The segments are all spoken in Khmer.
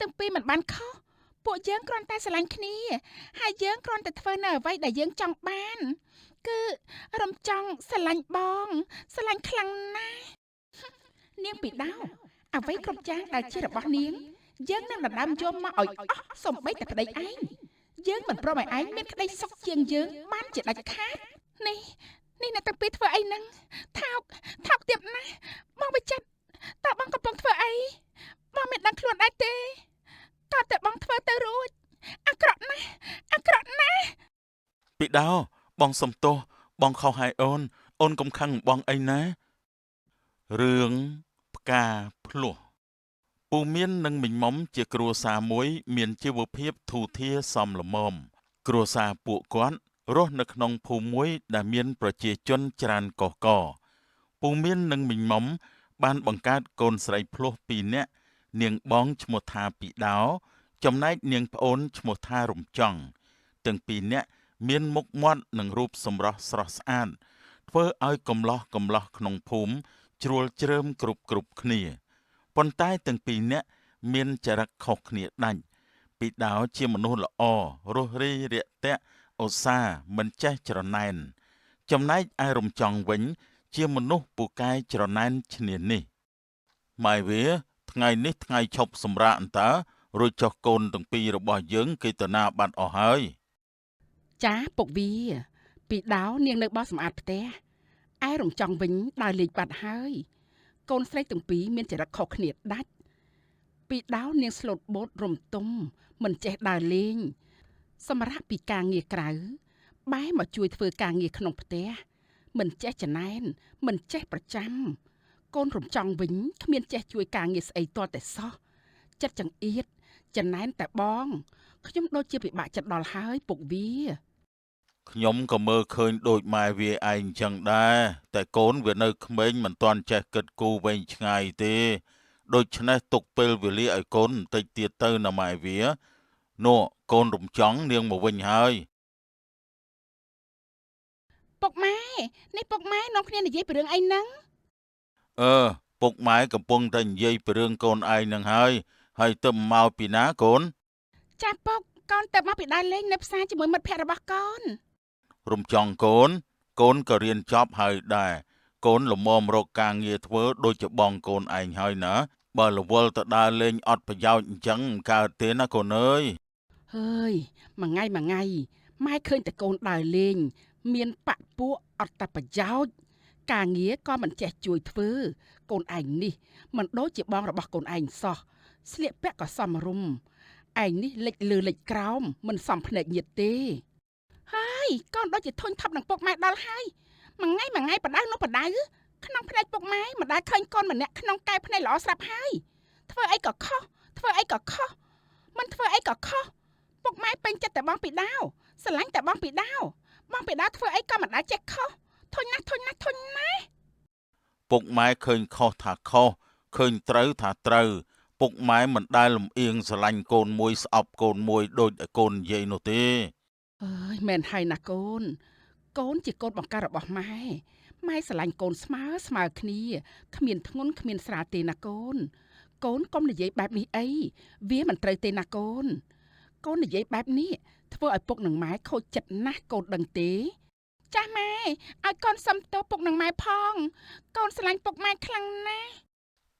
ទាំងពីរមិនបានខុសពួកយើងគ្រាន់តែស្រឡាញ់គ្នាហើយយើងគ្រាន់តែធ្វើនៅអ្វីដែលយើងចង់បានគឺរំចង់ស្រឡាញ់បងស្រឡាញ់ខ្លាំងណាស់នាងពីដៅអ្វីគ្រប់យ៉ាងដែលជារបស់នាងយើងនឹងដណ្ដើមយកមកឲ្យអស់សំបីតែប្តីឯងយើងមិនព្រមឲ្យឯងមានក្តីសុខជាងយើងបានជាដាច់ខាតនេះអ្នកទាំងពីរធ្វើអីហ្នឹងថោកទាបណាស់បងវិចិត្រតើបងកំពុងធ្វើអីបងមិនដឹងខ្លួនដែរទេតើតែបងធ្វើទៅរួចអាក្រក់ណាស់ពីដោបងសំទោសបងខុសហើយអូនកុំខឹងបងអីណារឿងផ្កាភ្លោះពូមាននិងមីងមុំជាគ្រួសារមួយមានជីវភាពធូរធារសមល្មមគ្រួសារពួកគាត់រស់នៅក្នុងភូមិមួយដែលមានប្រជាជនច្រើនកុះករពូមាននិងមីងមុំបានបង្កើតកូនស្រីភ្លោះ2នាក់នាងបងឈ្មោះថាពីដោចំណែកនាងប្អូនឈ្មោះថារំចង់ទាំង2នាក់មានមុខមាត់និងរូបសម្រស់ស្រស់ស្អាតធ្វើឲ្យកំឡោះក្នុងភូមិជ្រួលជ្រើមគ្រប់គ្នាប៉ុន្តែទាំង2នាក់មានចរិតខុសគ្នាដាច់ពីដោជាមនុស្សល្អរស់រីរាក់ទាក់ឧស្សាហ៍មិនចេះច្រណែនចំណែកឯរំចង់វិញជាមនុស្សពូកែច្រណែនឈ្នានីសម៉ែវាថ្ងៃនេះថ្ងៃឈប់សម្រាកអន្តើរួចចុះកូនទាំងពីររបស់យើងគេទៅណាបាត់អស់ហើយចាពុកវាពីដៅនាងនៅបោះសម្អាតផ្ទះឯរំចង់វិញដើរលេងបាត់ហើយកូនស្រីទាំងពីរមានចរិតខុសគ្នាដាច់ពីដៅនាងស្លូតបូតរំទុំមិនចេះដើរលេងសម្រាប់ពីការងារក្រៅបែរមកជួយធ្វើការងារក្នុងផ្ទះមិនចេះចំណែនមិនចេះប្រចាំកូនរំចង់វិញគ្មានចេះជួយការងារស្អីទាល់តែសោះចិត្តចង្អៀតចំណែនតែបងខ្ញុំដូចជាពិបាកចិត្តដល់ហើយពុកវាខ្ញុំក៏មើលឃើញដូចម៉ែវាឯងអញ្ចឹងដែរតែកូនវានៅក្មេងមិនទាន់ចេះគិតគូរវែងឆ្ងាយទេដូច្នេះទុកពេលវេលាឲ្យកូនបន្តិចទៀតទៅណាម៉ែវានោះកូនរំចង់នាងមកវិញហើយពុកម៉ែនេះពុកម៉ែនាំគ្នានិយាយពីរឿងអីហ្នឹងពុកម៉ែកំពុងតែនិយាយពីរឿងកូនឯងនឹងហើយទៅមកពីណាកូនចាពុកកូនទៅមកពីដើរលេងនៅផ្សារជាមួយមិត្តភ័ក្តិរបស់កូនរំចង់កូនក៏រៀនចប់ហើយដែរកូនល្មមរកការងារធ្វើដូចជាបងកូនឯងហើយណាបើរវល់ទៅដើរលេងអត់ប្រយោជន៍អញ្ចឹងកើតទេណាកូនអើយហើយមួយថ្ងៃម៉ែឃើញតែកូនដើរលេងមានបាក់ពួកអត់តែប្រយោជន៍ការងារក៏មិនចេះជួយធ្វើកូនឯងនេះមិនដូចជាបងរបស់កូនឯងសោះស្លៀកពាក់ក៏សមរម្យឯងនេះលិចលើលិចក្រោមមិនសមភ្នែកញាតិទេហើយកូនដូចជាធុញថប់នឹងពុកម៉ែដល់ហើយមួយថ្ងៃបដៅនោះបដៅក្នុងភ្នែកពុកម៉ែមិនដែលឃើញកូនម្នាក់ក្នុងកែភ្នែកល្អស្រាប់ហើយធ្វើអីក៏ខុសមិនធ្វើអីក៏ខុសពុកម៉ែពេញចិត្តតែបងពីដាវស្រឡាញ់តែបងពីដាវធ្វើអីក៏មិនដែលចេះខុសធុញណាស់ពុកម៉ែឃើញខុសថាខុសឃើញត្រូវថាត្រូវពុកម៉ែមិនដែលលំអៀងស្រឡាញ់កូនមួយស្អប់កូនមួយដូចឲ្យកូននិយាយនោះទេអើយមែនហើយណាកូនជាកូនបង្ការរបស់ម៉ែស្រឡាញ់កូនស្មើគ្នាគ្មានធ្ងន់គ្មានស្រាលទេណាកូនកូនកុំនិយាយបែបនេះអីវាមិនត្រូវទេណាកូននិយាយបែបនេះធ្វើឲ្យពុកនិងម៉ែខូចចិត្តណាស់កូនដឹងទេចាស់ម៉ែឲ្យកូនសុំទោសពុកនិងម៉ែផងកូនស្រឡាញ់ពុកម៉ែខ្លាំងណាស់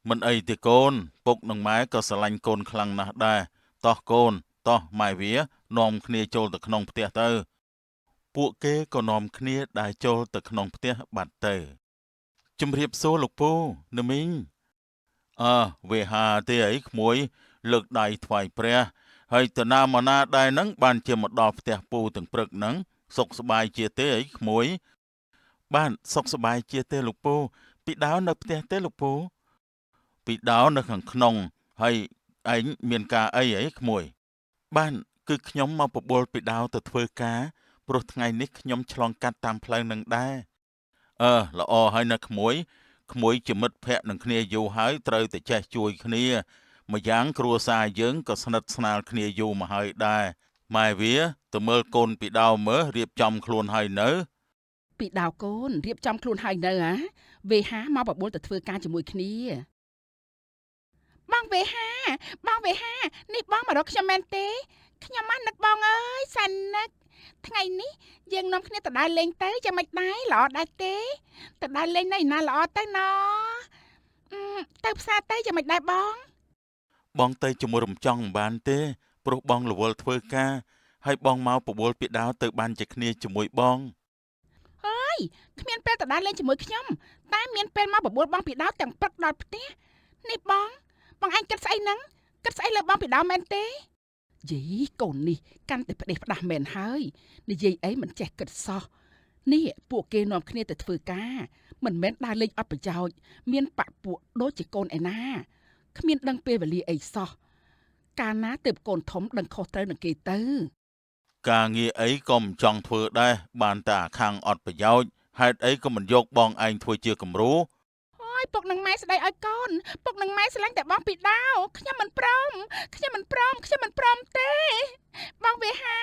មិនអីទេកូនពុកនិងម៉ែក៏ស្រឡាញ់កូនខ្លាំងណាស់ដែរតោះកូនតោះម៉ែវានាំគ្នាចូលទៅក្នុងផ្ទះទៅពួកគេក៏នាំគ្នាដើរចូលទៅក្នុងផ្ទះបាត់ទៅជំរាបសួរលោកពូណាមីងវេហាទេអីក្មួយលើកដៃថ្វាយព្រះហើយតាណាមកណាដែរនឹងបានជាមកដល់ផ្ទះពូទាំងព្រឹកហ្នឹងសុខសប្បាយជាទេអីក្មួយបានសុខសប្បាយជាទេលោកពូពីដើនៅផ្ទះទេលោកពូពីដើនៅខាងក្នុងហើយឯងមានការអីក្មួយបានគឺខ្ញុំមកបបួលពីដើទៅធ្វើការព្រោះថ្ងៃនេះខ្ញុំឆ្លងកាត់តាមផ្លូវនឹងដែរល្អហើយណាក្មួយជាមិត្តភ័ក្តិនឹងគ្នាយូរហើយត្រូវតែចេះជួយគ្នាម្យ៉ាងគ្រួសារយើងក៏ស្និទ្ធស្នាលគ្នាយូរមកហើយដែរម៉ែវាទៅមើលកូនពីដើមើលរៀបចំខ្លួនហើយនៅពីដាវកូនរៀបចំខ្លួនហើយនៅវេហាមកបបួលទៅធ្វើការជាមួយគ្នា បងវេហានេះបងមករកខ្ញុំមែនទេខ្ញុំមកនឹកបងអើយសាន់នឹកថ្ងៃនេះយើងនាំគ្នាទៅដើរលេងទៅយ៉ាងម៉េចដែរល្អដែរទេទៅដើរលេងនៅណាល្អទៅណទៅផ្សារទៅយ៉ាងម៉េចដែរបង បងទៅជាមួយរំចង់មិនបានទេព្រោះបងរវល់ធ្វើការហើយបងមកបបួលពីដាវទៅបានជាគ្នាជាមួយបង អើយគ្មានពេលទៅដើរលេងជាមួយខ្ញុំតែមានពេលមកបបួលបងពីដើមទាំងព្រឹកដល់ផ្ទះនេះបងអញគិតស្អីហ្នឹងគិតស្អីលើបងពីដើមមែនទេយីកូននេះកាន់តែផ្ដេសផ្ដាស់មែនហើយនិយាយអីមិនចេះគិតសោះនេះពួកគេនាំគ្នាទៅធ្វើការមិនមែនដើរលេងអត់ប្រយោជន៍មានបាក់ពួកដូចជាកូនឯណាគ្មានដឹងពេលវេលាអីសោះកាលណាទើបកូនធំដឹងខុសត្រូវនឹងគេទៅ ការងារអីក៏មិនចង់ធ្វើដែរបានតែអាខាងអត់ប្រយោជន៍ហេតុអីក៏មិនយកបងឯងធ្វើជាគំរូ អូយពុកនឹងម៉ែស្ដីឲ្យកូនពុកនឹងម៉ែស្រឡាញ់តែបងពីដាវខ្ញុំមិនព្រមទេបងវេហា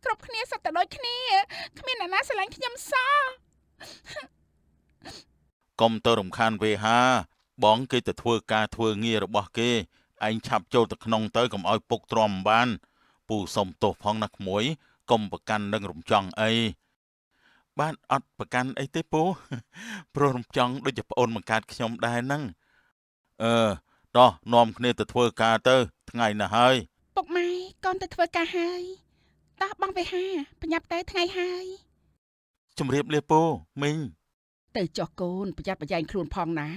គ្រប់គ្នាសុទ្ធតែដូចគ្នាគ្មានអ្នកណាស្រឡាញ់ខ្ញុំសោះ កុំទៅរំខានវេហាបងគេទៅធ្វើការធ្វើងាររបស់គេឯងឆាប់ចូលទៅក្នុងទៅកុំឲ្យពុកទ្រាំបានពូសុំទោសផងណាក្មួយកុំប្រកាន់នឹងរំចង់អីបានអត់ប្រកាន់អីទេពូ ព្រោះរំចង់ដូចជាប្អូនបង្កើតខ្ញុំដែរហ្នឹងដោះនាំគ្នាទៅធ្វើការទៅថ្ងៃណាហើយ ពុកម៉ែកូនទៅធ្វើការហើយតោះបងវេហាប្រញាប់ទៅថ្ងៃហើយ ជំរាបលាពូមីង ទៅចុះកូនប្រយ័ត្នប្រយែងខ្លួនផងណា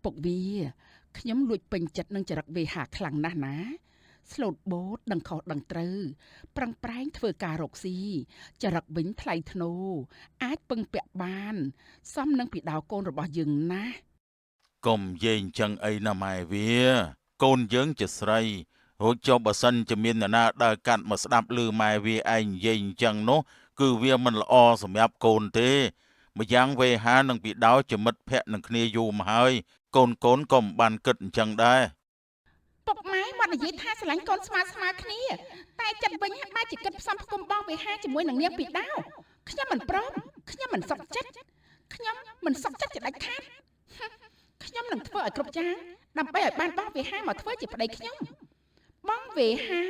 ពុកវាខ្ញុំលួចពេញចិត្តនឹងចរិតវេហាខ្លាំងណាស់ណាស្លូតបូតដឹងខុសដឹងត្រូវប្រឹងប្រែងធ្វើការរកស៊ីចរិតវិញថ្លៃធ្នូអាចពឹងពាក់បានសមនឹងពីដៅកូនរបស់យើងណាស់ កុំនិយាយអញ្ចឹងអីណាម៉ែវាកូនយើងជាស្រីរួចចុះបើសិនជាមាននរណាដើរកាត់មកស្ដាប់ឮម៉ែវាឯងនិយាយអញ្ចឹងនោះគឺវាមិនល្អសម្រាប់កូនទេម្យ៉ាងវេហានឹងពីដោជាមិត្តភក្តិនឹងគ្នាយូរមកហើយកូនក៏មិនបានគិតអញ្ចឹងដែរ ពុកម៉ែមកនិយាយថាស្រឡាញ់កូនស្មើគ្នាតែចិត្តវិញបែរជាគិតផ្សំផ្គុំបងវេហាជាមួយនឹងនាងពីដៅខ្ញុំមិនព្រមខ្ញុំមិនសុខចិត្តជាដាច់ខាតខ្ញុំនឹងធ្វើឲ្យគ្រប់យ៉ាងដើម្បីឲ្យបានបងវេហាមកធ្វើជាប្តីខ្ញុំបងវេហា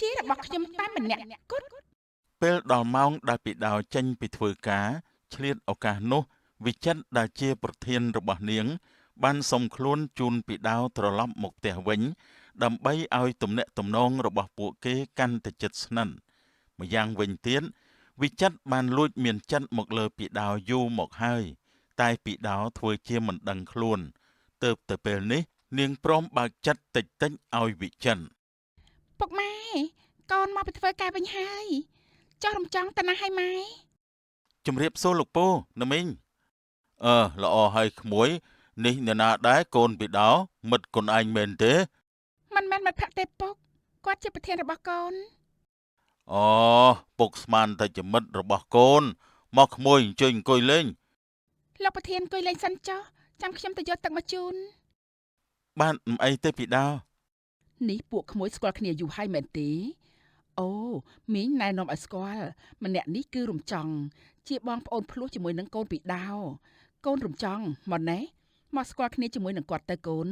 ជារបស់ខ្ញុំតែម្នាក់គត់ ពេលដល់ម៉ោងដែលពីដោចេញពីធ្វើការឆ្លៀតឱកាសនោះវិចិត្រដែលជាប្រធានរបស់នាងបានសុំខ្លួនជូនពីដោត្រឡប់មកផ្ទះវិញដើម្បីឲ្យទំនាក់ទំនងរបស់ពួកគេកាន់តែជិតស្និទ្ធម្យ៉ាងវិញទៀតវិចិត្របានលួចមានចិត្តមកលើពីដោយូរមកហើយតែពីដោធ្វើជាមិនដឹងខ្លួនទើបទៅពេលនេះនាងព្រមបើកចិត្តតិចឲ្យវិចិត្រ ពុកម៉ែកូនមកពីធ្វើការវិញហើយចោះរំចង់តាណាឲ្យម៉ែ ជំរាបសួរលោកពូណាមីងល្អហើយក្មួយនេះនរណាដែរកូនពីដោមិត្តកូនឯងមែនទេ មិនមែនមិត្តភក្តិទេពុកគាត់ជាប្រធានរបស់កូន អូពុកស្មានតែជាមិត្តរបស់កូនមកក្មួយអញ្ជើញអង្គុយលេង លោកប្រធានអង្គុយលេងសិនចុះចាំខ្ញុំទៅយកទឹកមកជូន បានមិនអីទេពីដោ នេះពួកក្មួយស្គាល់គ្នាយូរហើយមែនទេអូមីងណែនាំឲ្យស្គាល់ម្នាក់នេះគឺរំចង់ជាបងប្អូនភ្លោះជាមួយនឹងកូនពីដាវកូនរំចង់មកណែមកស្គាល់គ្នាជាមួយនឹងគាត់ទៅកូន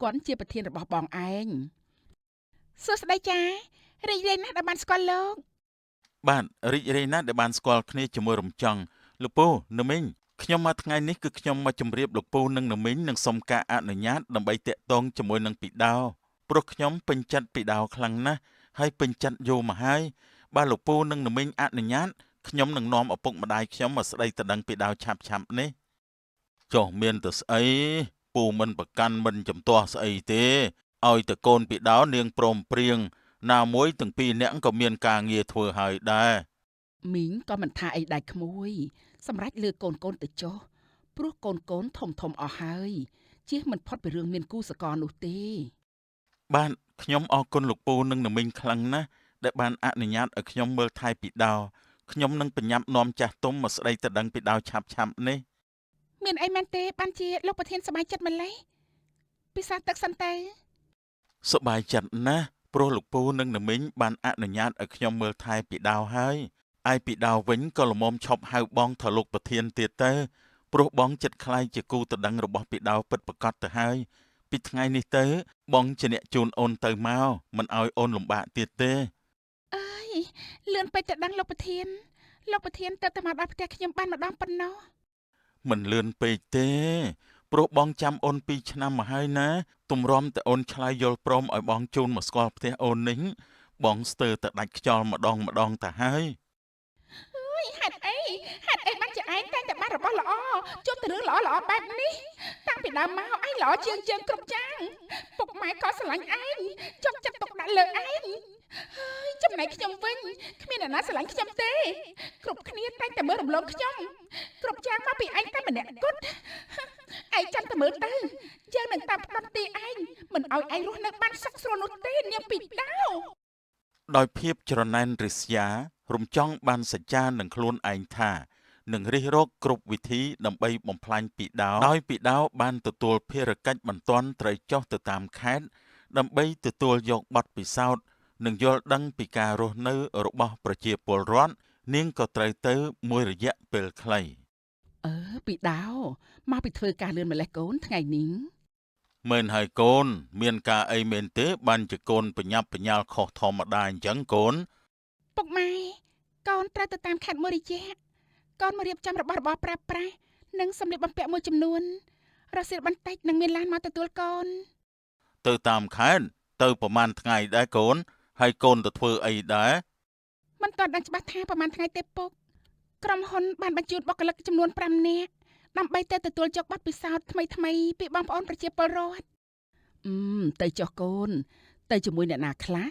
គាត់ជាប្រធានរបស់បងឯងសួស្ដីចារីករាយណាស់ដែលបានស្គាល់លោក បាទរីករាយណាស់ដែលបានស្គាល់គ្នាជាមួយរំចង់លោកពូណាមីងខ្ញុំមកថ្ងៃនេះគឺខ្ញុំមកជម្រាបលោកពូនិងណាមីងនឹងសុំការអនុញ្ញាតដើម្បីតាក់ទងជាមួយនឹងពីដោព្រោះខ្ញុំពេញចិត្តពីដោខ្លាំងណាស់ហើយពេញចិត្តយូរមកហើយបើលោកពូនិងណាមីងអនុញ្ញាតខ្ញុំនឹងនាំឪពុកម្ដាយខ្ញុំមកស្ដីទៅដឹងពីដោឆាប់នេះចុះមានទៅស្អីពូមិនប្រកាន់មិនចំទាស់ស្អីទេឲ្យតែកូនពីដោនាងព្រមព្រៀងណាមួយទាំងពីរនាក់ក៏មានការងារធ្វើហើយដែរ មីងក៏មិនថាអីដែរក្មួយសម្រាប់លើកូនទៅចុះព្រោះកូនធំអស់ហើយជៀសមិនផុតពីរឿងមានគូសកលនោះទេ បាទខ្ញុំអរគុណលោកពូនិងណាមីងខ្លាំងណាស់ដែលបានអនុញ្ញាតឲ្យខ្ញុំមើលថែពីដោខ្ញុំនឹងបញ្ញាប់នាំចាស់ទុំមកស្ដីទៅដឹងពីដោឆាប់នេះ មានអីមែនទេបានជាលោកប្រធានសប្បាយចិត្តម្ល៉េះពិសាទឹកសិនទៅ សប្បាយចិត្តណាស់ព្រោះលោកពូនិងណាមីងបានអនុញ្ញាតឲ្យខ្ញុំមើលថែពីដោហើយឯពីដោវិញក៏ល្មមឈប់ហៅបងថាលោកប្រធានទៀតទៅ ព្រោះបងចិត្តខ្លាយជាគូតដឹងរបស់ពីដៅពិតប្រកបទៅហើយពីថ្ងៃនេះទៅបងជាអ្នកជូនអូនទៅមកមិនឲ្យអូនលំបាកទៀតទេ អើយលឿនពេកទៅដឹងលោកប្រធានទៅតែមកដល់ផ្ទះខ្ញុំបានម្ដងប៉ុណ្ណោះ មិនលឿនពេកទេព្រោះបងចាំអូន2ឆ្នាំមកហើយណាទម្រាំតែអូនឆ្លើយយល់ព្រមឲ្យបងជូនមកស្គាល់ផ្ទះអូននេះបងស្ទើរតែដាច់ខ្យល់ម្ដងទៅហើយ អើយហេតុអីបានជាឯងតែងតែបានរបស់ល្អជួបតែរឿងល្អបែបនេះតាំងពីដើមមកឯងល្អជាងយើងគ្រប់យ៉ាងពុកម៉ែក៏ស្រឡាញ់ឯងចង់ចិត្តទុកដាក់លើឯងហើយចំណែកខ្ញុំវិញគ្មានអ្នកណាស្រឡាញ់ខ្ញុំទេគ្រប់គ្នាតែងតែមើលរំលងខ្ញុំគ្រប់យ៉ាងមកពីឯងតែម្នាក់គត់ឯងចាំតែមើលទៅយើងនឹងតាមផ្ដន់ទីឯងមិនឲ្យឯងរស់នៅបានសុខស្រួលនោះទេនាងពីដៅ ដោយភាពច្រណែនរិស្យារំចង់បានសច្ចានឹងខ្លួនឯងថានឹងរិះរកគ្រប់វិធីដើម្បីបំផ្លាញពីដៅដោយពីដៅបានទទួលភារកិច្ចបន្ទាន់ត្រូវចុះទៅតាមខេត្តដើម្បីទទួលយកបទពិសោធន៍និងយល់ដឹងពីការរស់នៅរបស់ប្រជាពលរដ្ឋនាងក៏ត្រូវទៅមួយរយៈពេលខ្លី ពីដៅមកពីធ្វើការលឿនម្លេះកូនថ្ងៃនេះ មែនហើយកូនមានការអីមែនទេបានជាកូនបញ្ញាប់បញ្ញាល់ខុសធម្មតាអញ្ចឹងកូន ពុកម៉ែកូនត្រូវទៅតាមខេត្តមួយរយៈកូនមករៀបចំរបស់របរប្រើប្រាស់និងសម្លៀកបំពាក់មួយចំនួនរសៀលបន្តិចនឹងមានឡានមកទទួលកូន ទៅតាមខេត្តទៅប្រហែលថ្ងៃដែរកូនហើយកូនទៅធ្វើអីដែរ មិនទាន់ដឹងច្បាស់ថាប្រហែលថ្ងៃទេពុកក្រុមហ៊ុនបានបញ្ជូនបុគ្គលិកចំនួន5នាក់ដើម្បីទៅទទួលយកប័ណ្ណពិសោធន៍ថ្មីពីបងប្អូនប្រជាពលរដ្ឋទៅចុះកូនទៅជាមួយអ្នកណាខ្លះ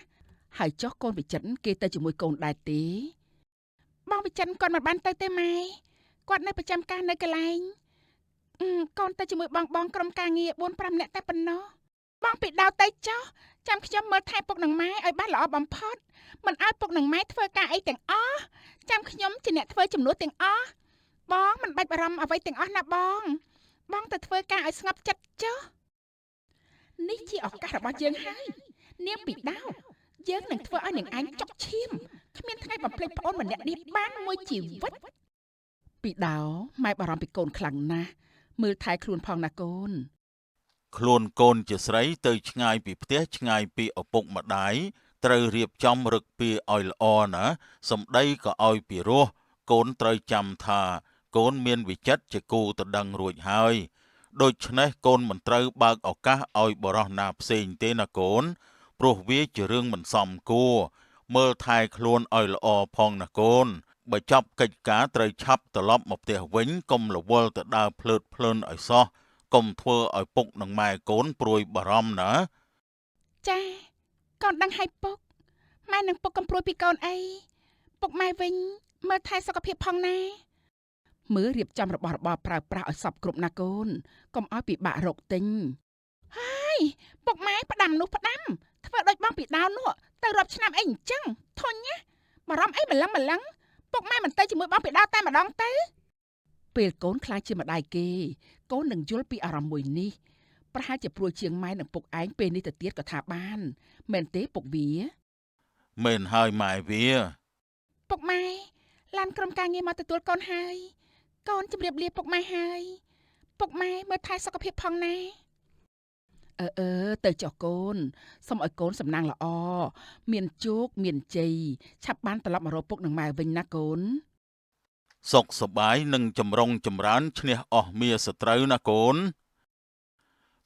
ហើយចុះកូនវិចិត្រគេទៅជាមួយកូនដែរទេបងវិចិត្រគាត់មិនបានទៅទេម៉ែគាត់នៅប្រចាំការនៅកន្លែងកូនទៅជាមួយបងក្រុមការងារ 4-5 នាក់តែប៉ុណ្ណោះបងពីដៅទៅចុះចាំខ្ញុំមើលថែពុកនឹងម៉ែឲ្យបានល្អបំផុតមិនឲ្យពុកនឹងម៉ែធ្វើការអីទាំងអស់ចាំខ្ញុំជាអ្នកធ្វើចំនួនទាំងអស់បងមិនបាច់បារម្ភអ្វីទាំងអស់ណាបងទៅធ្វើការឲ្យស្ងប់ចិត្តចុះនេះជាឱកាសរបស់យើងហើយនាងពីដៅយើងនឹងធ្វើឲ្យនាងឯងចុកឈាមគ្មានថ្ងៃបំភ្លេចប្អូនម្នាក់នេះបានមួយជីវិតពីដៅម៉ែបារម្ភពីកូនខ្លាំងណាស់មើលថែខ្លួនផងណាកូន ខ្លួនកូនជាស្រីទៅឆ្ងាយពីផ្ទះឆ្ងាយពីឪពុកម្ដាយត្រូវរៀបចំរឹកពីឲ្យល្អណាសម្ដីក៏ឲ្យពីរោះកូនត្រូវចាំថាកូនមានវិចិត្រជាគូទៅដឹងរួចហើយដូច្នេះកូនមិនត្រូវបើកឱកាសឲ្យបរិះណាផ្សេងទេណាកូនព្រោះវាជារឿងមិនសមគួរមើលថែខ្លួនឲ្យល្អផងណាកូនបើចប់កិច្ចការត្រូវឆាប់ត្រឡប់មកផ្ទះវិញកុំរវល់ទៅដើរភ្លើតភ្លើនឲ្យសោះកុំធ្វើឲ្យពុកនិងម៉ែកូនព្រួយបារម្ភណា ចាកូនដឹងហើយពុកម៉ែនឹងពុកកំព្រួយពីកូនអីពុកម៉ែវិញមើលថែសុខភាពផងណាមើលរៀបចំរបស់របរប្រើប្រាស់ឲ្យសពគ្រប់ណាកូនកុំឲ្យពិបាករកទិញហើយពុកម៉ែផ្ដាំនោះផ្ដាំធ្វើដូចបងពីដៅនោះទៅរាប់ឆ្នាំអីអញ្ចឹងធុញណាបារម្ភអីម្លឹងពុកម៉ែមិនទៅជាមួយបងពីដៅតែម្ដងទៅពេលកូនខ្លាចជាម្ដាយគេកូននឹងយល់ពីអារម្មណ៍មួយនេះប្រហែលជាព្រួយជាងម៉ែនិងពុកឯងពេលនេះទៅទៀតក៏ថាបានមែនទេពុកវាមែនហើយម៉ែវាពុកម៉ែឡានក្រុមការងារមកទទួលកូនហើយកូនជម្រាបលាពុកម៉ែហើយពុកម៉ែមើលថែសុខភាពផងណាទៅចុះកូនសូមឲ្យកូនសំណាងល្អមានជោគមានជ័យឆាប់បានត្រឡប់មករកពុកនិងម៉ែវិញណាកូនសុខសប្បាយនិងចម្រុងចម្រើនឈ្នះអស់មាសត្រូវណាកូន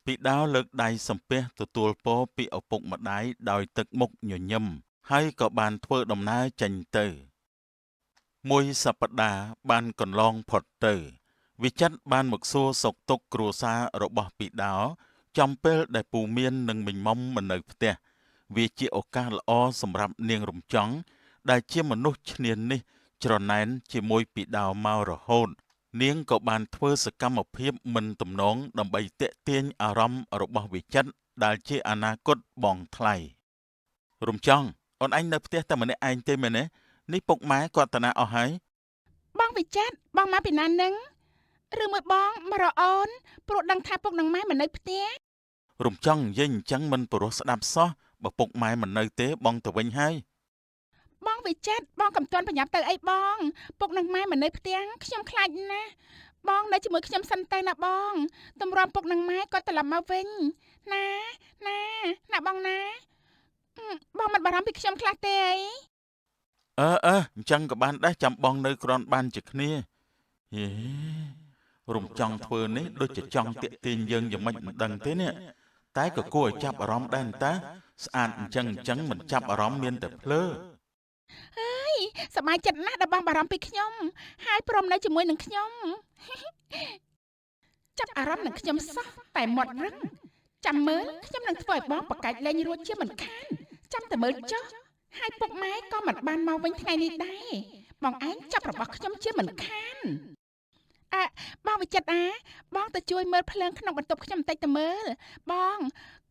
ពីដៅលើកដៃសំពះទទួលពរពីឪពុកម្ដាយដោយទឹកមុខញញឹមហើយក៏បានធ្វើដំណើរចេញទៅមួយសប្តាហ៍បានកន្លងផុតទៅវិចិត្របានមកសួរសុខទុក្ខគ្រួសាររបស់ពីដៅចំពេលដែលពូមាននិងមីងមុំមិននៅផ្ទះវាជាឱកាសល្អសម្រាប់នាងរំចង់ដែលជាមនុស្សឈ្នានីសច្រណែនជាមួយពីដៅមករហូតនាងក៏បានធ្វើសកម្មភាពមិនទំនងដើម្បីទាក់ទាញអារម្មណ៍របស់វិចិត្រដែលជាអនាគតបងថ្លៃរំចង់អូនឯងនៅផ្ទះតែម្នាក់ឯងទេមែនទេនេះពុកម៉ែគាត់តាណាអស់ហើយបងវិចិត្របងមកពីណានឹងឬមួយបងមករកអូនព្រោះដឹងថាពុកនិងម៉ែមិននៅផ្ទះរំចង់និយាយអញ្ចឹងមិនព្រោះស្ដាប់សោះបើពុកម៉ែមិននៅទេបងទៅវិញហើយបងវិចិត្របងកំទាន់ប្រញាប់ទៅអីបងពុកនិងម៉ែមិននៅផ្ទះខ្ញុំខ្លាចណាស់ បងនៅជាមួយខ្ញុំសិនទៅណាបងតម្រាំពុកនឹងម៉ែក៏ត្រឡប់មកវិញណាណាបងណាបងមិនបារម្ភពីខ្ញុំខ្លះទេអីអញ្ចឹងក៏បានដែរចាំបងនៅគ្រាន់បានជាគ្នាហេរំចង់ធ្វើនេះដូចជាចង់តាក់ទាញយើងយ៉ាងម៉េចមិនដឹងទេនេះតែក៏គួរឲ្យចាប់អារម្មណ៍ដែរតាស្អាតអញ្ចឹងមិនចាប់អារម្មណ៍មានតែភ្លើសប្បាយចិត្តណាស់ដែលបងបារម្ភពីខ្ញុំហើយព្រមនៅជាមួយនឹងខ្ញុំចាប់អារម្មណ៍នឹងខ្ញុំសោះតែមាត់រឹងចាំមើលខ្ញុំនឹងធ្វើឲ្យបងប្រកាច់លែងរួចជាមិនខានចាំតែមើលចុះហើយពុកម៉ែក៏មិនបានមកវិញថ្ងៃនេះដែរបងឯងចាប់របស់ខ្ញុំជាមិនខានបងវិចិត្របងទៅជួយមើលភ្លើងក្នុងបន្ទប់ខ្ញុំបន្តិចទៅមើលបង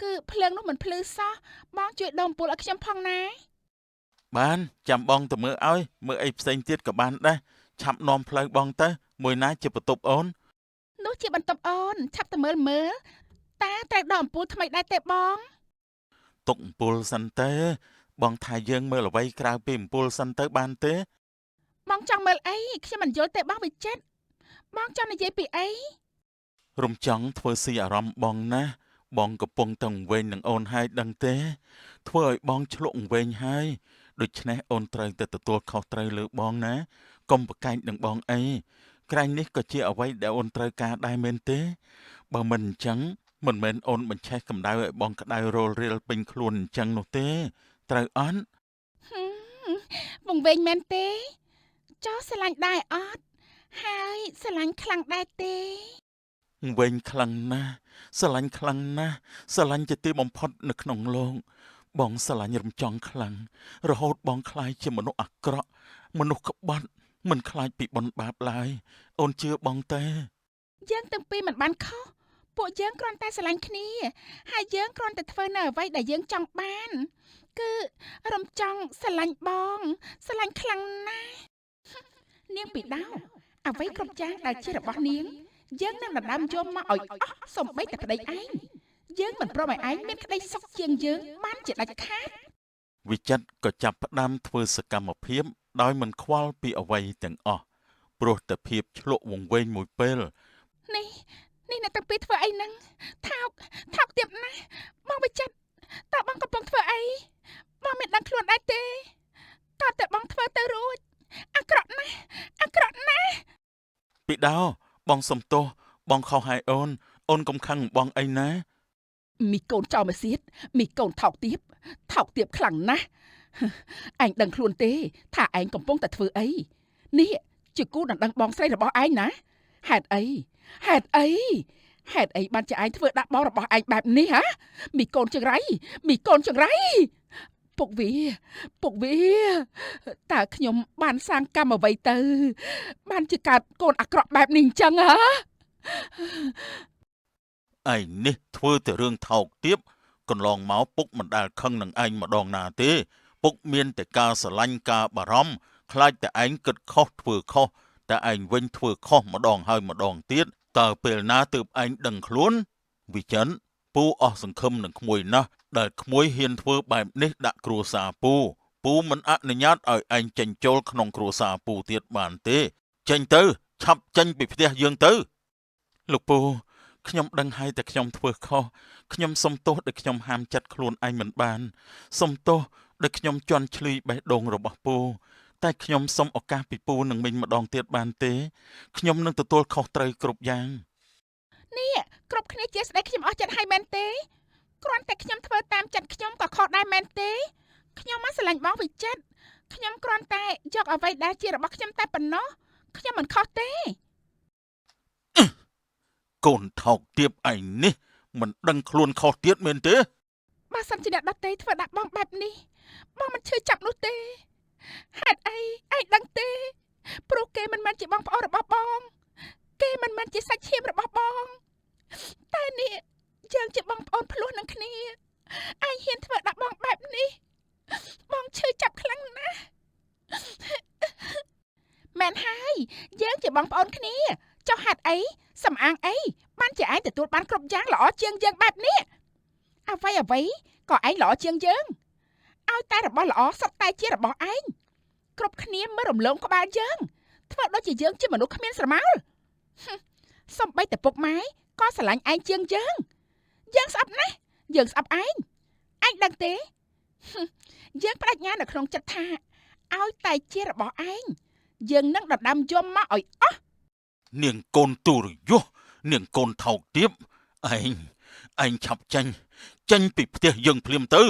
គឺភ្លើងនោះមិនភ្លឺសោះបងជួយដុំពូលឲ្យខ្ញុំផងណាបានចាំបងទៅមើលឲ្យមើលអីផ្សេងទៀតក៏បានដែរឆាប់នាំផ្លូវបងទៅមួយណាជាបន្ទប់អូននោះជាបន្ទប់អូនឆាប់ទៅមើលតើត្រូវដកអំពូលថ្មីដែរទេបងទុកអំពូលសិនទេបងថាយើងមើលអ្វីក្រៅពីអំពូលសិនទៅបានទេបងចង់មើលអីខ្ញុំមិនយល់ទេបងវិចិត្របងចង់និយាយពីអីរំចង់ធ្វើស៊ីអារម្មណ៍បងណាបងកំពុងតែវែងនឹងអូនហើយដឹងទេធ្វើឲ្យបងឆ្លក់វែងហើយដូច្នេះអូនត្រូវតែទទួលខុសត្រូវលើបងណាកុំប្រកែកនឹងបងអីក្រែងនេះក៏ជាអ្វីដែលអូនត្រូវការដែរមែនទេបើមិនអញ្ចឹងមិនមែនអូនបញ្ឆេះកម្ដៅឲ្យបងក្ដៅរលរៀលពេញខ្លួនអញ្ចឹងនោះទេត្រូវអត់វងវិញមែនទេចោះស្រឡាញ់ដែរអត់ហើយស្រឡាញ់ខ្លាំងដែរទេវិញខ្លាំងណាស់ស្រឡាញ់ខ្លាំងណាស់ស្រឡាញ់ជាទីបំផុតនៅក្នុងโลกបងស្រឡាញ់រំចង់ខ្លាំងរហូតបងខ្លាចជាមនុស្សអាក្រក់មនុស្សក្បត់មិនខ្លាចពីបុណ្យបាបឡើយអូនជឿបងទេយើងទាំងពីរមិនបានខុសពួកយើងគ្រាន់តែស្រឡាញ់គ្នាហើយយើងគ្រាន់តែធ្វើនៅអ្វីដែលយើងចង់បានគឺរំចង់ស្រឡាញ់បងស្រឡាញ់ខ្លាំងណាស់នាងពីដៅអ្វីគ្រប់យ៉ាងដែលជារបស់នាងយើងនឹងដណ្ដើមយកមកឲ្យអស់សំបីតែប្តីឯងយើងមិនព្រមឲ្យឯងមានក្តីសុខជាងយើងបានជាដាច់ខាតវិចិត្រក៏ចាប់ផ្ដើមធ្វើសកម្មភាពដោយមិនខ្វល់ពីអ្វីទាំងអស់ព្រោះតែភាពឆ្លក់វង្វេងមួយពេលនេះអ្នកទាំងពីរធ្វើអីហ្នឹងថោកទៀតណាស់បងវិចិត្រតើបងកំពុងធ្វើអីបងមិនដឹងខ្លួនដែរទេតើតែបងធ្វើទៅរួចអាក្រក់ណាស់ពីដោបងសំទោសបងខុសហើយអូនកុំខឹងបងអីណាមីកូនចោលមកសៀតមីកូនថោកទាបខ្លាំងណាស់ឯងដឹងខ្លួនទេថាឯងកំពុងតែធ្វើអីនេះជាគូដណ្ដឹងបងស្រីរបស់ឯងណាហេតុអីបានជាឯងធ្វើដាក់បងរបស់ឯងបែបនេះហ៎មីកូនចង្រៃពុកវាតើខ្ញុំបានសាងកម្មអ្វីទៅបានជាកើតកូនអាក្រក់បែបនេះអញ្ចឹងហ៎ឯងនេះធ្វើតែរឿងថោកទាបកន្លងមកពុកមិនដែលខឹងនឹងឯងម្ដងណាទេពុកមានតែការស្រឡាញ់ការបារម្ភខ្លាចតែឯងគិតខុសធ្វើខុសតែឯងវិញធ្វើខុសម្ដងហើយម្ដងទៀតតើពេលណាទើបឯងដឹងខ្លួនវិចិត្រពូអស់សង្ឃឹមនឹងក្មួយណាស់ដែលក្មួយហ៊ានធ្វើបែបនេះដាក់គ្រួសារពូមិនអនុញ្ញាតឲ្យឯងចេញចូលក្នុងគ្រួសារពូទៀតបានទេចេញទៅឆាប់ចេញពីផ្ទះយើងទៅលោកពូខ្ញុំដឹងហើយតែខ្ញុំធ្វើខុសខ្ញុំសុំទោសដែលខ្ញុំហាមចិត្តខ្លួនឯងមិនបានសុំទោសដែលខ្ញុំជន់ឈ្លីបេះដូងរបស់ពូតែខ្ញុំសុំឱកាសពីពូនឹងមិញម្ដងទៀតបានទេខ្ញុំនឹងទទួលខុសត្រូវគ្រប់យ៉ាងនេះគ្រប់គ្នាជាស្ដីខ្ញុំអស់ចិត្តហើយមែនទេគ្រាន់តែខ្ញុំធ្វើតាមចិត្តខ្ញុំក៏ខុសដែរមែនទេខ្ញុំមកស្រឡាញ់បងវិចិត្រខ្ញុំគ្រាន់តែយកអ្វីដែលជារបស់ខ្ញុំតែប៉ុណ្ណោះខ្ញុំមិនខុសទេកូនថោកទាបឯងនេះមិនដឹងខ្លួនខុសទៀតមែនទេបើសិនជាអ្នកដទៃធ្វើដាក់បងបែបនេះបងមិនឈឺចាប់នោះទេហេតុអីឯងដឹងទេព្រោះគេមិនមែនជាបងប្អូនរបស់បងគេមិនមែនជាសាច់ឈាមរបស់បងតែនេះយើងជាបងប្អូនភ្លោះនឹងគ្នាឯងហ៊ានធ្វើដាក់បងបែបនេះបងឈឺចាប់ខ្លាំងណាស់មែនហើយយើងជាបងប្អូនគ្នាចុះហេតុអីសំអាងអីបានជាឯងទទួលបានគ្រប់យ៉ាងល្អជាងយើងបែបនេះអ្វីក៏ឯងល្អជាងយើងឲ្យតែរបស់ល្អសុទ្ធតែជារបស់ឯងគ្រប់គ្នាមើលរំលងក្បាលយើងធ្វើដូចជាយើងជាមនុស្សគ្មានស្រមោល សំបីតែពុកម៉ែក៏ស្រឡាញ់ឯងជាងយើងស្អប់ណាស់យើងស្អប់ឯងដឹងទេយើងបដិញ្ញានៅក្នុងចិត្តថាឲ្យតែជារបស់ឯងយើងនឹងដណ្ដើមយកមកឲ្យអស់ នាងកូនទូរយុសនាងកូនថោកទាបឯងឆាប់ចេញពីផ្ទះយើងភ្លាមទៅ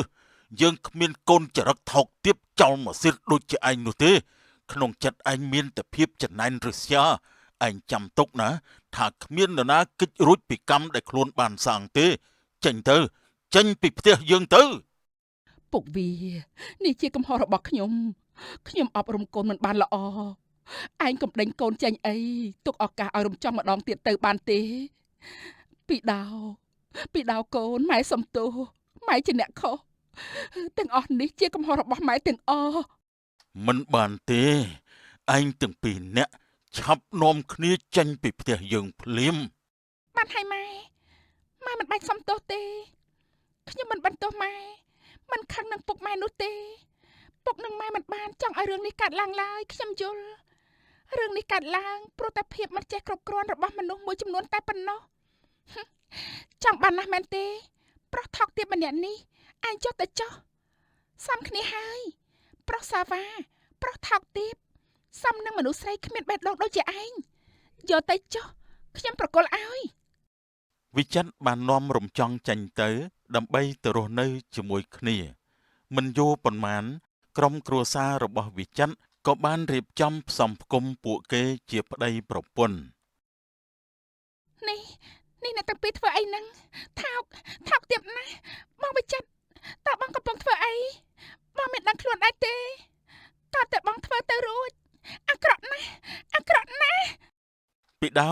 យើងគ្មានកូនចរិតថោកទាបចោលមកសៀតដូចជាឯងនោះទេក្នុងចិត្តឯងមានតែភាពចំណែនរស្យាឯងចាំទុកណាថាគ្មាននរណាគិតរួចពីកម្មដែលខ្លួនបានសាងទេចេញពីផ្ទះយើងទៅ ពុកវានេះជាកំហុសរបស់ខ្ញុំអប់រំកូនមិនបានល្អឯងកុំដេញកូនចេញអីទុកឱកាសឲ្យរំចំម្ដងទៀតទៅបានទេពីដៅកូនម៉ែសំទោសម៉ែជាអ្នកខុសទាំងអស់នេះជាកំហុសរបស់ម៉ែទាំងអស់ មិនបានទេឯងទាំងពីរនាក់ឆាប់នាំគ្នាចេញពីផ្ទះយើងភ្លាម បានហើយម៉ែមិនបាច់សំទោសទេខ្ញុំមិនបន្ទោសម៉ែមិនខឹងនឹងពុកម៉ែនោះទេពុកនឹងម៉ែមិនបានចង់ឲ្យរឿងនេះកាត់ឡើងឡើយខ្ញុំយល់រឿងនេះកាត់ឡើងព្រោះតែភាពមិនចេះគ្រប់គ្រាន់របស់មនុស្សមួយចំនួនតែប៉ុណ្ណោះចង់បានណាស់មែនទេប្រុសថោកទាបម្នាក់នេះឯងចុះទៅចុះសំគ្នាហើយប្រុសសាវ៉ាប្រុសថោកទាបសំនឹងមនុស្សស្រីគ្មានបេះដូងដូចជាឯងយកទៅចុះខ្ញុំប្រគល់ឲ្យ វិចិត្របាននាំរំចង់ចេញទៅដើម្បីទៅរស់នៅជាមួយគ្នាមិនយូរប៉ុន្មានក្រុមគ្រួសាររបស់វិចិត្រក៏បានរៀបចំផ្សំផ្គុំពួកគេជាប្តីប្រពន្ធ នេះអ្នកទាំងពីរធ្វើអីហ្នឹងថោកទាបណាស់បងវិចិត្រតើបងកំពុងធ្វើអីបងមិនដឹងខ្លួនដែរទេតើតែបងធ្វើទៅរួចអាក្រក់ណាស់ ពីដោ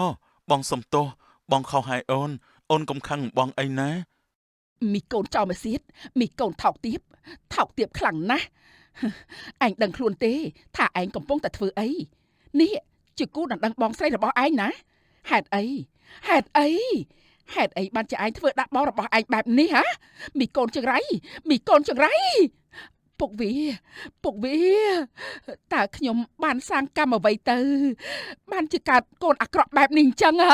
បងសំទោសបងខុសហើយអូនកុំខឹងបងអីណា មីកូនចោលមកសៀតមីកូនថោកទាបខ្លាំងណាស់ឯងដឹងខ្លួនទេថាឯងកំពុងតែធ្វើអីនេះជាគូដណ្ដឹងបងស្រីរបស់ឯងណាហេតុអីបានជាឯងធ្វើដាក់បងរបស់ឯងបែបនេះហ៎មីកូនចង្រៃពុកវាតើខ្ញុំបានសាងកម្មអ្វីទៅបានជាកើតកូនអាក្រក់បែបនេះអញ្ចឹងហ៎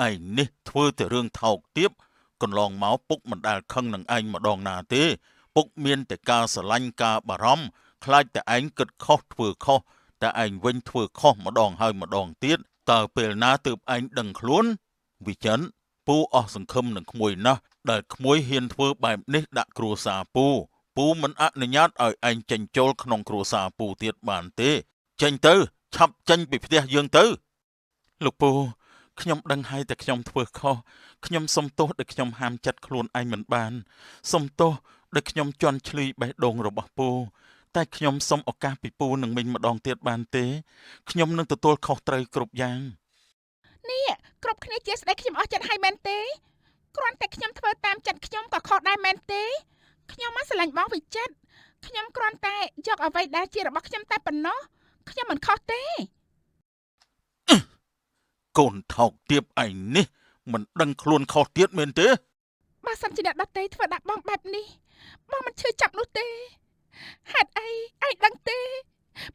ឯងនេះធ្វើតែរឿងថោកទាបកន្លងមកពុកមិនដែលខឹងនឹងឯងម្ដងណាទេពុកមានតែការស្រឡាញ់ការបារម្ភខ្លាចតែឯងគិតខុសធ្វើខុសតែឯងវិញធ្វើខុសម្ដងហើយម្ដងទៀតតើពេលណាទើបឯងដឹងខ្លួនវិចិត្រពូអស់សង្ឃឹមនឹងក្មួយណាស់ដែលក្មួយហ៊ានធ្វើបែបនេះដាក់គ្រួសារពូមិនអនុញ្ញាតឲ្យឯងចេញចូលក្នុងគ្រួសារពូទៀតបានទេចេញទៅឆាប់ចេញពីផ្ទះយើងទៅលោកពូខ្ញុំដឹងហើយតែខ្ញុំធ្វើខុសខ្ញុំសុំទោសដែលខ្ញុំហាមចិត្តខ្លួនឯងមិនបានសុំទោសដែលខ្ញុំជន់ឈ្លីបេះដូងរបស់ពូតែខ្ញុំសុំឱកាសពីពូនឹងមិញម្ដងទៀតបានទេខ្ញុំនឹងទទួលខុសត្រូវគ្រប់យ៉ាងនេះគ្រប់គ្នាជាស្ដីខ្ញុំអស់ចិត្តហើយមែនទេគ្រាន់តែខ្ញុំធ្វើតាមចិត្តខ្ញុំក៏ខុសដែរមែនទេខ្ញុំមកស្រឡាញ់បងវិចិត្រខ្ញុំគ្រាន់តែយកអ្វីដែលជារបស់ខ្ញុំតែប៉ុណ្ណោះខ្ញុំមិនខុសទេ កូនថោកទាបឯងនេះមិនដឹងខ្លួនខុសទៀតមែនទេ បើសិនជាអ្នកដតីធ្វើដាក់បងបែបនេះបងមិនឈឺចាប់នោះទេហេតុអីឯងដឹងទេ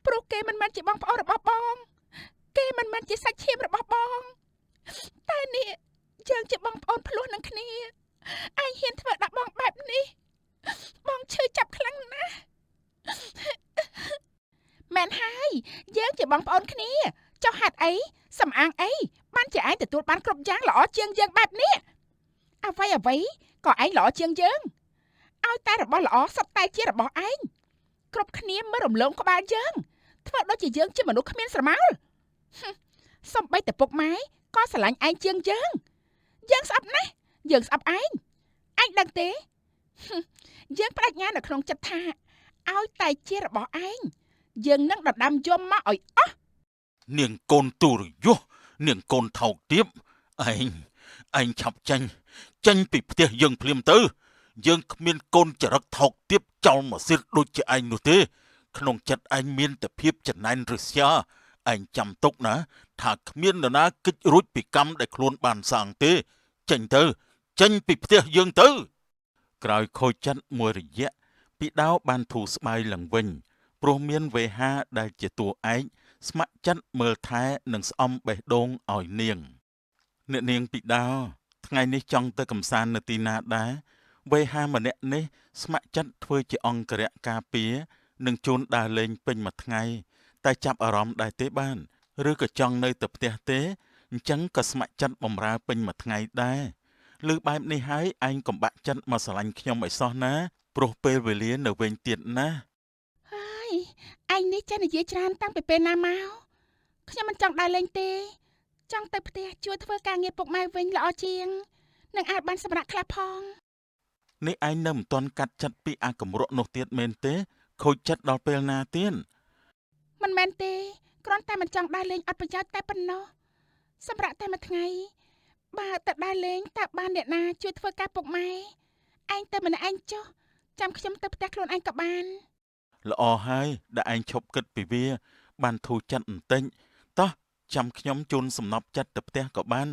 ព្រោះគេមិនមែនជាបងប្អូនរបស់បងគេមិនមែនជាសាច់ឈាមរបស់បងតែនេះយើងជាបងប្អូនភ្លោះនឹងគ្នាឯងហ៊ានធ្វើដាក់បងបែបនេះបងឈឺចាប់ខ្លាំងណាស់មែនហើយយើងជាបងប្អូនគ្នាចុះហេតុអីសំអាងអីបានជាឯងទទួលបានគ្រប់យ៉ាងល្អជាងយើងបែបនេះអ្វីក៏ឯងល្អជាងយើងឲ្យតែរបស់ល្អសុទ្ធតែជារបស់ឯងគ្រប់គ្នាមើលរំលងក្បាលយើងធ្វើដូចជាយើងជាមនុស្សគ្មានស្រមោលសំបីតែពុកម៉ែក៏ស្រឡាញ់ឯងជាងយើងស្អប់ណាស់យើងស្អប់ឯងដឹងទេយើងបដិញ្ញានៅក្នុងចិត្តថាឲ្យតែជារបស់ឯងយើងនឹងដណ្ដើមយកមកឲ្យអស់ នាងកូនទូរយុសនាងកូនថោកទាបឯងឆាប់ចេញពីផ្ទះយើងភ្លាមទៅយើងគ្មានកូនចរិតថោកទាបចោលមកសៀតដូចជាឯងនោះទេក្នុងចិត្តឯងមានតែភាពចំណែនរស្យាឯងចាំទុកណាថាគ្មាននរណាគិតរួចពីកម្មដែលខ្លួនបានសាងទេចេញពីផ្ទះយើងទៅក្រោយខូចចិត្តមួយរយៈពីដោបានធូរស្បើយឡើងវិញព្រោះមានវេហាដែលជាតួឯក ស្ម័គ្រចិត្តមើលថែនិងស្អំបេះដូងឲ្យនាងអ្នកនាងពីដោថ្ងៃនេះចង់ទៅកំសាន្តនៅទីណាដែរវេហាម្នាក់នេះស្ម័គ្រចិត្តធ្វើជាអង្គរៈការពារនិងជូនដើរលេងពេញមួយថ្ងៃតែចាប់អារម្មណ៍ដែរទេបានឬក៏ចង់នៅតែផ្ទះទេអញ្ចឹងក៏ស្ម័គ្រចិត្តបម្រើពេញមួយថ្ងៃដែរឬបែបនេះហើយឯងកំបាក់ចិត្តមកស្រឡាញ់ខ្ញុំឲ្យសោះណាព្រោះពេលវេលានៅវិញទៀតណា ហើយឯងនេះចេះនិយាយច្រើនតាំងពីពេលណាមកខ្ញុំមិនចង់ដើរលេងទេចង់ទៅផ្ទះជួយធ្វើការងារពុកម៉ែវិញល្អជាងនឹងអាចបានសម្រាប់ខ្លះផង នេះឯងនៅមិនទាន់កាត់ចិត្តពីអាកម្រក់នោះទៀតមែនទេខូចចិត្តដល់ពេលណាទៀត មិនមែនទេគ្រាន់តែមិនចង់ដើរលេងអត់ប្រយោជន៍តែប៉ុណ្ណោះសម្រាប់តែមួយថ្ងៃបើទៅដើរលេងតើបានអ្នកណាជួយធ្វើការពុកម៉ែឯងទៅម្នាក់ឯងចុះចាំខ្ញុំទៅផ្ទះខ្លួនឯងក៏បាន ល្អហើយដែលឯងឈប់គិតពីវាបានធូរចិត្តបន្តិចតោះចាំខ្ញុំជូនសំណប់ចិត្តទៅផ្ទះក៏បាន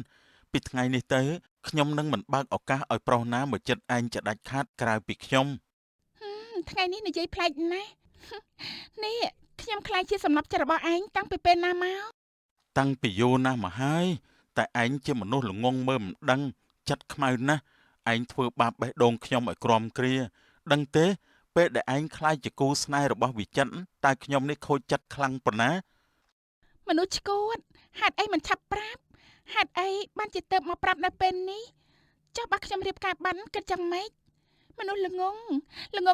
ពីថ្ងៃនេះទៅខ្ញុំនឹងមិនបើកឱកាសឲ្យប្រុសណាមកចិត្តឯងចដាច់ខាតក្រៅពីខ្ញុំ ថ្ងៃនេះនិយាយប្លែកណាស់ នេះខ្ញុំខ្លាចជាសំណប់ចិត្តរបស់ឯងតាំងពីពេលណាមក តាំងពីយូរណាស់មកហើយតែឯងជាមនុស្សល្ងងមើលមិនដឹងចិត្តខ្មៅណាស់ឯងធ្វើបាបបេះដូងខ្ញុំឲ្យក្រំគ្រាដឹងទេពេលដែលឯងខ្លាចជាគូស្នេហ៍របស់វិចិត្រតែខ្ញុំនេះខូចចិត្តខ្លាំងប៉ុណ្ណា មនុស្សឈួតហេតុអីមិនឆាប់ប្រាប់ហេតុអីបានជាទៅមកប្រាប់នៅពេលនេះចុះបើខ្ញុំរៀបការបានគិតយ៉ាងម៉េចមនុស្សល្ង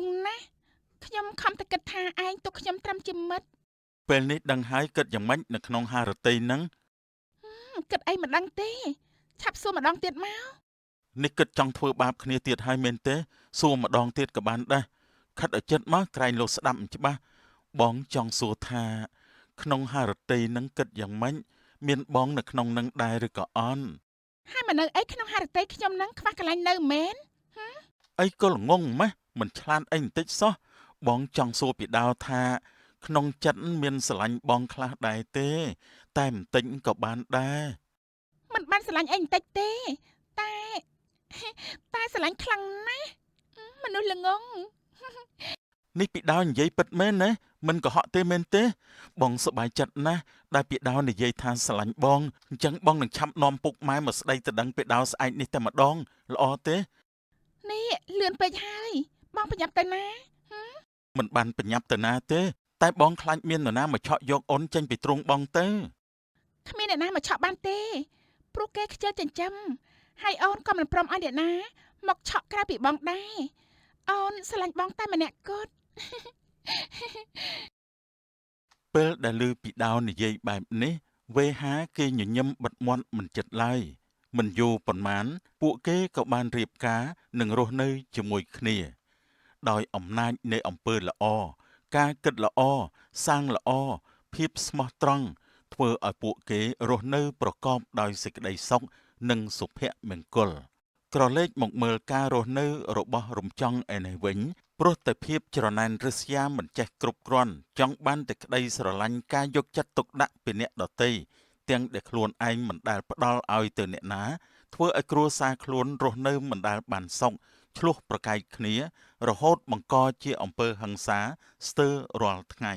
ងណាស់ខ្ញុំខំតែគិតថាឯងទុកខ្ញុំត្រឹមជាមិត្ត ពេលនេះដឹងហើយគិតយ៉ាងម៉េចនៅក្នុងហារតីហ្នឹង គិតអីមិនដឹងទេឆាប់សួរម្ដងទៀតមក នេះគិតចង់ធ្វើបាបគ្នាទៀតហើយមែនទេសួរម្ដងទៀតក៏បានដែរខិតឲ្យចិត្តមកក្រែងលោកស្ដាប់មិនច្បាស់បងចង់សួរថាក្នុងហារតីហ្នឹងគិតយ៉ាងម៉េចមានបងនៅក្នុងហ្នឹងដែរឬក៏អន់ ហើយមកនៅអីក្នុងហារតីខ្ញុំនឹងខ្វះកន្លែងនៅមែន អីក៏ល្ងងម៉េះមិនឆ្លាតអីបន្តិចសោះបងចង់សួរពីដោថាក្នុងចិត្តមានស្រឡាញ់បងខ្លះដែរទេតែបន្តិចក៏បានដែរ មិនបានស្រឡាញ់អីបន្តិចទេតែស្រឡាញ់ខ្លាំងណាស់មនុស្សល្ងង នេះពីដោនិយាយពិតមែនណាមិនកុហកទេមែនទេបងសប្បាយចិត្តណាស់ដែលពីដោនិយាយថាស្រឡាញ់បងអញ្ចឹងបងនឹងឆាប់នាំពុកម៉ែមកស្ដីទៅដឹងពីដោស្អែកនេះតែម្ដងល្អទេ នេះលឿនពេកហើយបងប្រញាប់ទៅណា មិនបានបញ្ញាប់ទៅណាទេតែបងខ្លាចមាននរណាមកឆក់យកអូនចេញពីទ្រូងបងទៅ គ្មានអ្នកណាមកឆក់បានទេព្រោះគេខ្ជិលចិញ្ចឹមហើយអូនក៏មិនព្រមឲ្យអ្នកណាមកឆក់ក្រៅពីបងដែរអូនស្រឡាញ់បងតែម្នាក់គត់ ពេលដែលឮពីដោនិយាយបែបនេះវេហាគេញញឹមបិទមាត់មិនចិត្តឡើយមិនយូរប៉ុន្មានពួកគេក៏បានរៀបការនិងរស់នៅជាមួយគ្នាដោយអំណាចនៃអំពើល្អការគិតល្អសាងល្អភាពស្មោះត្រង់ធ្វើឲ្យពួកគេរស់នៅប្រកបដោយសេចក្តីសុខនិងសុភមង្គលក្រឡេកមកមើលការរស់នៅរបស់រំចង់ឯនេះវិញព្រោះតែភាពច្រណែនរិស្យាមិនចេះគ្រប់គ្រាន់ចង់បានតែក្តីស្រឡាញ់ការយកចិត្តទុកដាក់ពីអ្នកដទៃទាំងដែលខ្លួនឯងមិនដែលផ្ដល់ឲ្យទៅអ្នកណាធ្វើឲ្យគ្រួសារខ្លួនរស់នៅមិនដែលបានសុខឆ្លោះប្រកែកគ្នារហូតបង្កជាអំពើហិង្សាស្ទើររាល់ថ្ងៃ